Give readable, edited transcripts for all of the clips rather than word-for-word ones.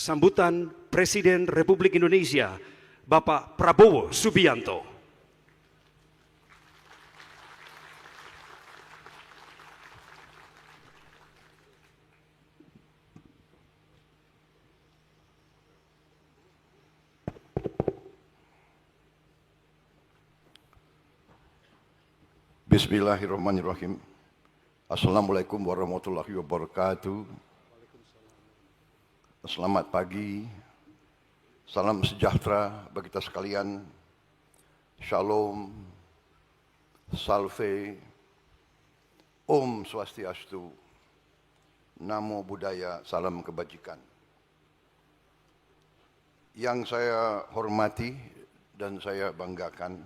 sambutan Presiden Republik Indonesia, Bapak Prabowo Subianto. Bismillahirrahmanirrahim. Assalamualaikum warahmatullahi wabarakatuh. Selamat pagi. Salam sejahtera bagi kita sekalian. Shalom. Salve. Om Swastiastu. Namo Buddhaya. Salam kebajikan. Yang saya hormati dan saya banggakan,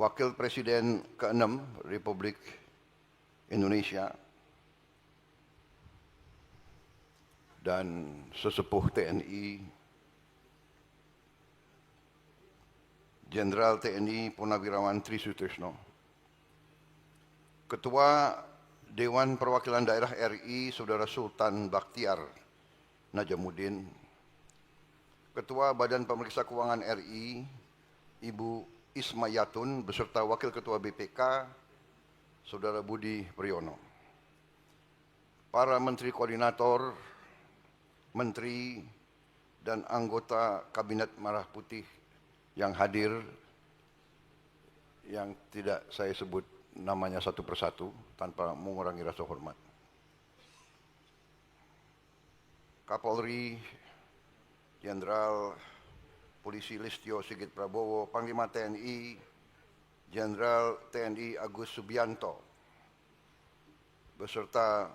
Wakil Presiden ke-6 Republik Indonesia dan sesepuh TNI, Jenderal TNI Purnawirawan Tri Sutrisno, Ketua Dewan Perwakilan Daerah RI Saudara Sultan Bakhtiar Najamuddin, Ketua Badan Pemeriksa Keuangan RI Ibu Ismayatun beserta Wakil Ketua BPK Saudara Budi Priyono, para Menteri Koordinator, Menteri dan anggota Kabinet Merah Putih yang hadir, yang tidak saya sebut namanya satu persatu tanpa mengurangi rasa hormat. Kapolri Jenderal Polisi Listio Sigit Prabowo, Panglima TNI Jenderal TNI Agus Subianto, beserta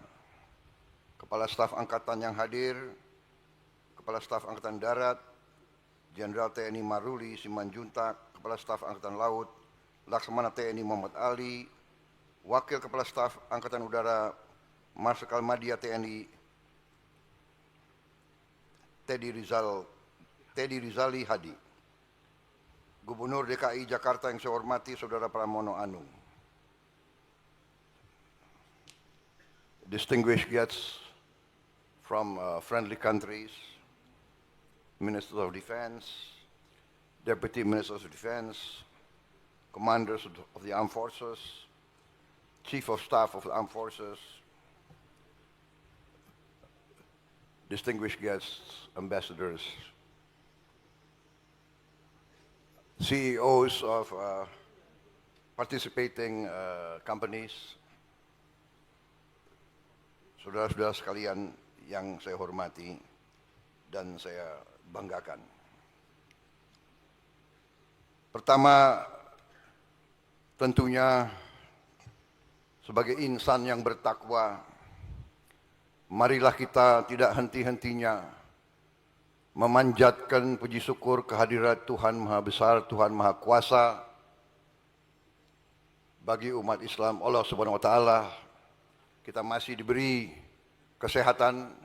Kepala Staf Angkatan yang hadir, Kepala Staf Angkatan Darat Jenderal TNI Maruli Simanjuntak, Kepala Staf Angkatan Laut Laksamana TNI Muhammad Ali, Wakil Kepala Staf Angkatan Udara Marsikal Madya TNI Teddy Rizali Hadi, Gubernur DKI Jakarta yang saya hormati Saudara Pramono Anung, distinguished guests from friendly countries, Ministers of Defense, Deputy Ministers of Defense, Commanders of the Armed Forces, Chief of Staff of the Armed Forces, distinguished guests, ambassadors, CEOs of participating companies, saudara-saudara sekalian yang saya hormati dan saya banggakan. Pertama, tentunya sebagai insan yang bertakwa, marilah kita tidak henti-hentinya memanjatkan puji syukur kehadirat Tuhan Maha Besar, Tuhan Maha Kuasa bagi umat Islam. Allah Subhanahu wa taala, kita masih diberi kesehatan,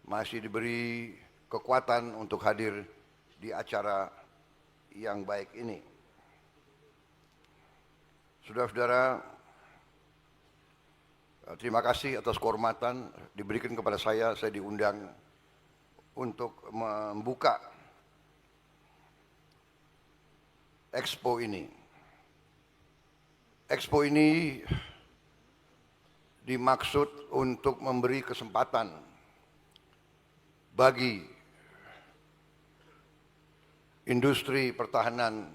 masih diberi kekuatan untuk hadir di acara yang baik ini. Saudara-saudara, terima kasih atas kehormatan diberikan kepada saya diundang untuk membuka Expo ini. Expo ini dimaksud untuk memberi kesempatan bagi industri pertahanan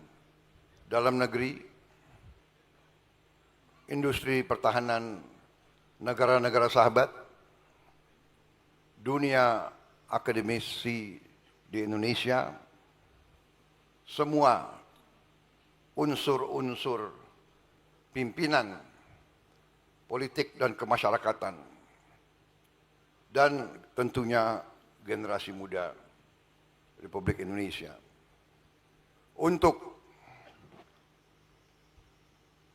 dalam negeri, industri pertahanan negara-negara sahabat, dunia akademisi di Indonesia, semua unsur-unsur pimpinan politik dan kemasyarakatan, dan tentunya generasi muda Republik Indonesia untuk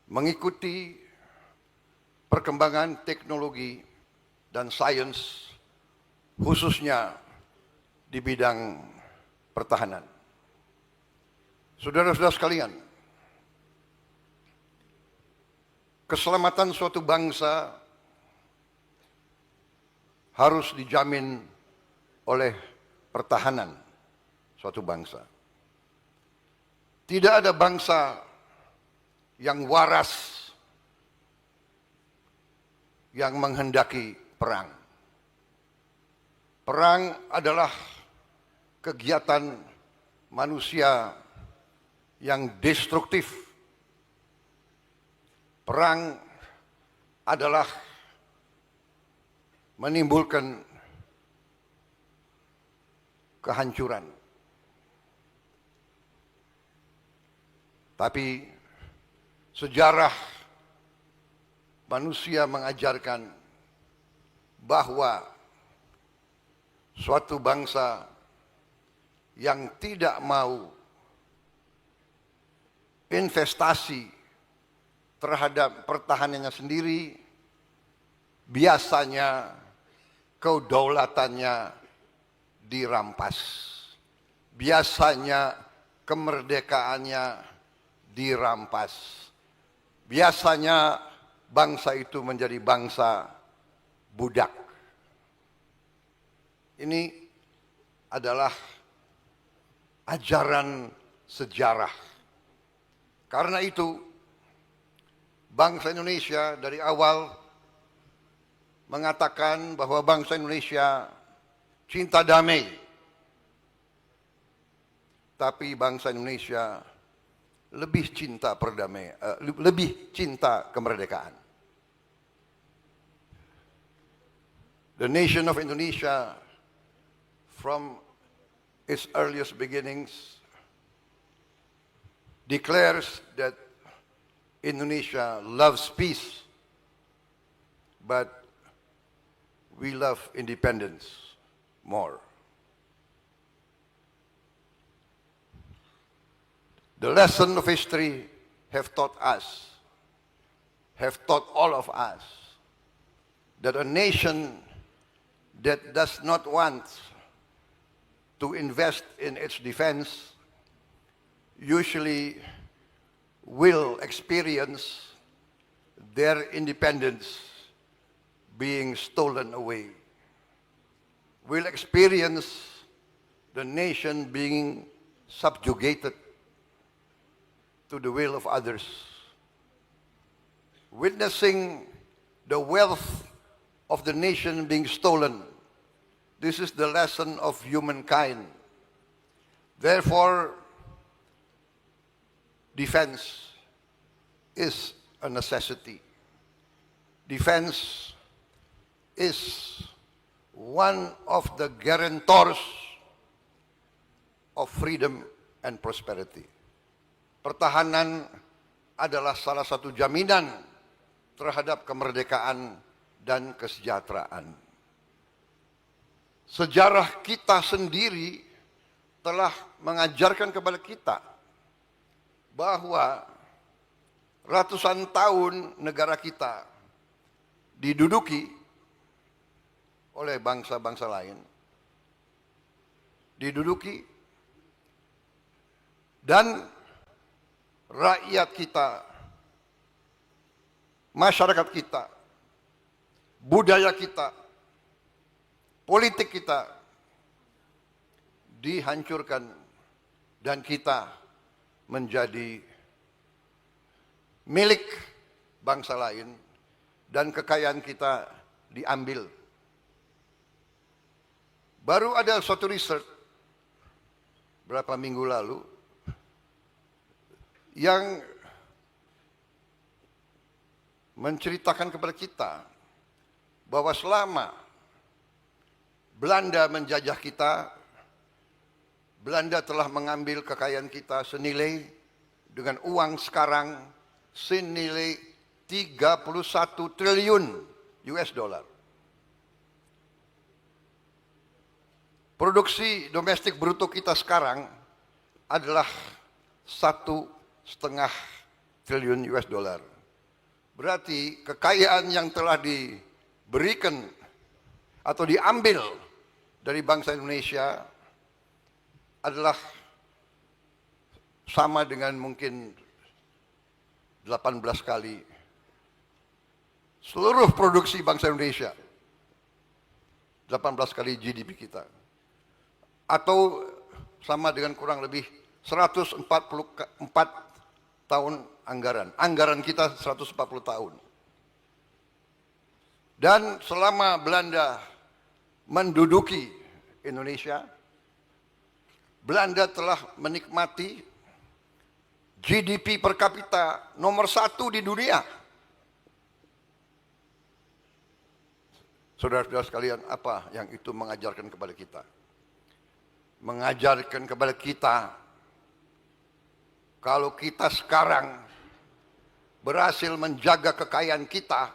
mengikuti perkembangan teknologi dan sains, khususnya di bidang pertahanan. Saudara-saudara sekalian, keselamatan suatu bangsa harus dijamin oleh pertahanan suatu bangsa. Tidak ada bangsa yang waras yang menghendaki perang. Perang adalah kegiatan manusia yang destruktif. Perang adalah menimbulkan kehancuran. Tapi sejarah manusia mengajarkan bahwa suatu bangsa yang tidak mau investasi terhadap pertahanannya sendiri, biasanya kedaulatannya dirampas. Biasanya kemerdekaannya dirampas. Biasanya bangsa itu menjadi bangsa budak. Ini adalah ajaran sejarah. Karena itu, bangsa Indonesia dari awal mengatakan bahwa bangsa Indonesia cinta damai. Tapi bangsa Indonesia lebih cinta perdamaian, lebih cinta kemerdekaan. The nation of Indonesia, from its earliest beginnings, declares that Indonesia loves peace, but we love independence more. The lesson of history have taught all of us, that a nation that does not want to invest in its defense usually will experience their independence being stolen away, will experience the nation being subjugated to the will of others, witnessing the wealth of the nation being stolen. This is the lesson of humankind. Therefore, defense is a necessity. Defense is one of the guarantors of freedom and prosperity. Pertahanan adalah salah satu jaminan terhadap kemerdekaan dan kesejahteraan. Sejarah kita sendiri telah mengajarkan kepada kita bahwa ratusan tahun negara kita diduduki oleh bangsa-bangsa lain, diduduki, dan rakyat kita, masyarakat kita, budaya kita, politik kita dihancurkan dan kita menjadi milik bangsa lain dan kekayaan kita diambil. Baru ada suatu riset berapa minggu lalu yang menceritakan kepada kita bahwa selama Belanda menjajah kita, Belanda telah mengambil kekayaan kita senilai dengan uang sekarang senilai 31 triliun US dollar. Produksi domestik bruto kita sekarang adalah 1,5 triliun US dollar. Berarti kekayaan yang telah diberikan atau diambil dari bangsa Indonesia adalah sama dengan mungkin 18 kali seluruh produksi bangsa Indonesia. 18 kali GDP kita. atau sama dengan kurang lebih 144 tahun anggaran. Anggaran kita 140 tahun. Dan selama Belanda menduduki Indonesia, Belanda telah menikmati GDP per kapita nomor 1 di dunia. Saudara-saudara sekalian, apa yang itu mengajarkan kepada kita? Mengajarkan kepada kita, kalau kita sekarang berhasil menjaga kekayaan kita,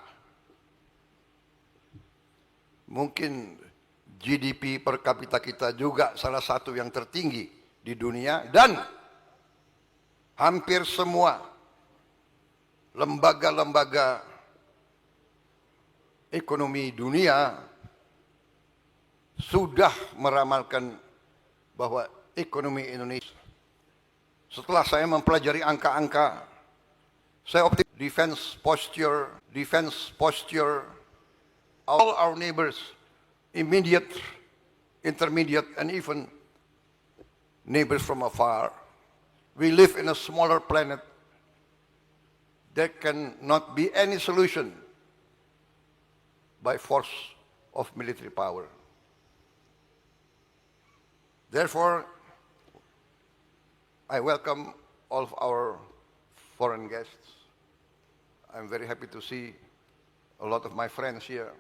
mungkin GDP per kapita kita juga salah satu yang tertinggi di dunia, dan hampir semua lembaga-lembaga ekonomi dunia sudah meramalkan bahwa ekonomi Indonesia, setelah saya mempelajari angka-angka, saya optimis defense posture, all our neighbors, immediate, intermediate, and even neighbors from afar. We live in a smaller planet. There cannot be any solution by force of military power. Therefore, I welcome all of our foreign guests. I'm very happy to see a lot of my friends here.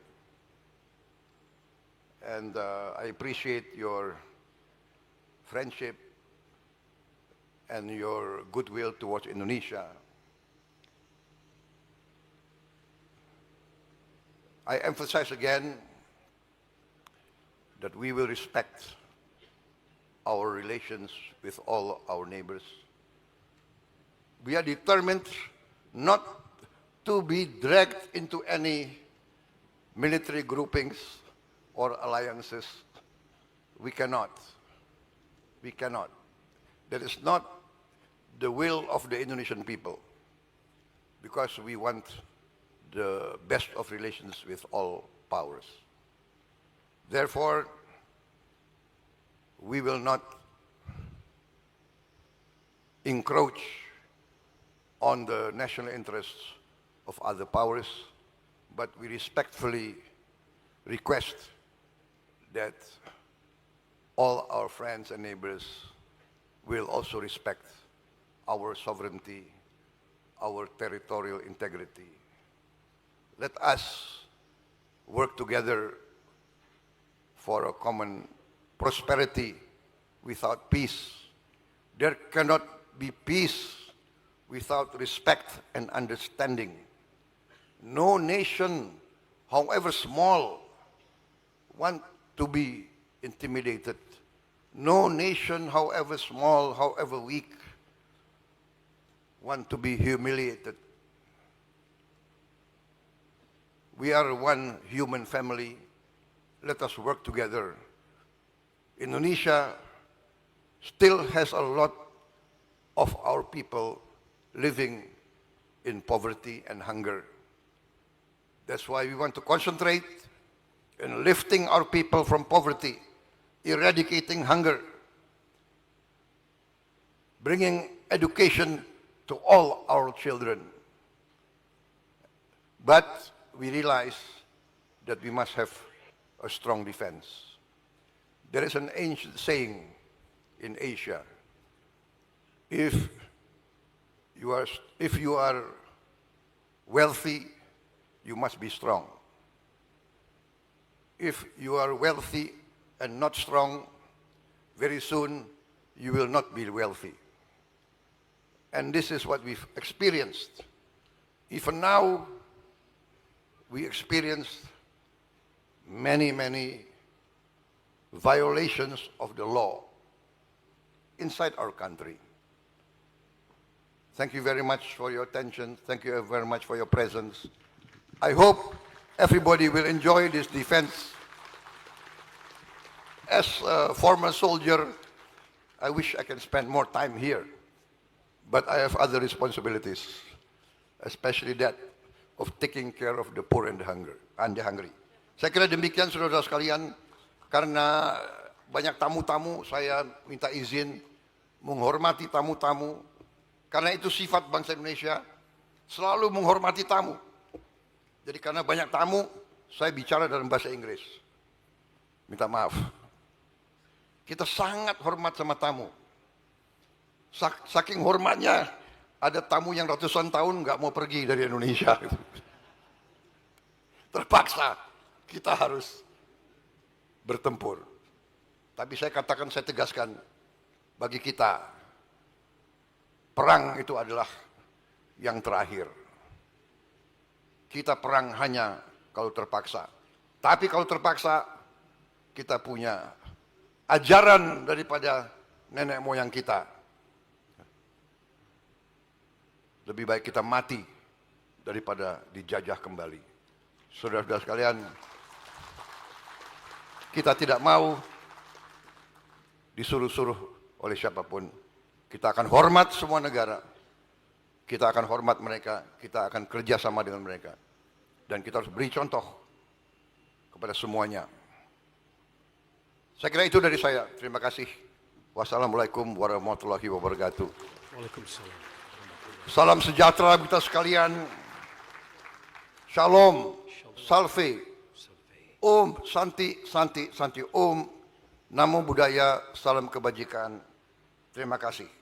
And I appreciate your friendship and your goodwill towards Indonesia. I emphasize again that we will respect our relations with all our neighbors. We are determined not to be dragged into any military groupings or alliances. We cannot. We cannot. That is not the will of the Indonesian people, because we want the best of relations with all powers. Therefore, we will not encroach on the national interests of other powers, but we respectfully request that all our friends and neighbors will also respect our sovereignty, our territorial integrity. Let us work together for a common prosperity. Without peace, there cannot be peace without respect and understanding. No nation, however small, want to be intimidated. No nation, however small, however weak, want to be humiliated. We are one human family. Let us work together. Indonesia still has a lot of our people living in poverty and hunger. That's why we want to concentrate in lifting our people from poverty, eradicating hunger, bringing education to all our children. But we realize that we must have a strong defense. There is an ancient saying in Asia: if you are wealthy, you must be strong. If you are wealthy and not strong, very soon you will not be wealthy. And this is what we've experienced. Even now, we experienced many violations of the law inside our country. Thank you very much for your attention. Thank you very much for your presence. I hope everybody will enjoy this defense. As a former soldier, I wish I can spend more time here, but I have other responsibilities, especially that of taking care of the poor and the hungry. Saya kira demikian, saudara-saudara sekalian, karena banyak tamu-tamu, saya minta izin menghormati tamu-tamu. Karena itu sifat bangsa Indonesia, selalu menghormati tamu. Jadi karena banyak tamu, saya bicara dalam bahasa Inggris. Minta maaf. Kita sangat hormat sama tamu. Saking hormatnya, ada tamu yang ratusan tahun nggak mau pergi dari Indonesia. Terpaksa kita harus bertempur. Tapi saya katakan, saya tegaskan, bagi kita, perang itu adalah yang terakhir. Kita perang hanya kalau terpaksa. Tapi kalau terpaksa, kita punya ajaran daripada nenek moyang kita. Lebih baik kita mati daripada dijajah kembali. Saudara-saudara sekalian, kita tidak mau disuruh-suruh oleh siapapun. Kita akan hormat semua negara. Kita akan hormat mereka. Kita akan kerjasama dengan mereka. Dan kita harus beri contoh kepada semuanya. Saya kira itu dari saya. Terima kasih. Wassalamualaikum warahmatullahi wabarakatuh. Waalaikumsalam. Salam sejahtera kita sekalian. Shalom. Salve. Om Santi Santi Santi Om. Namo Buddhaya. Salam kebajikan. Terima kasih.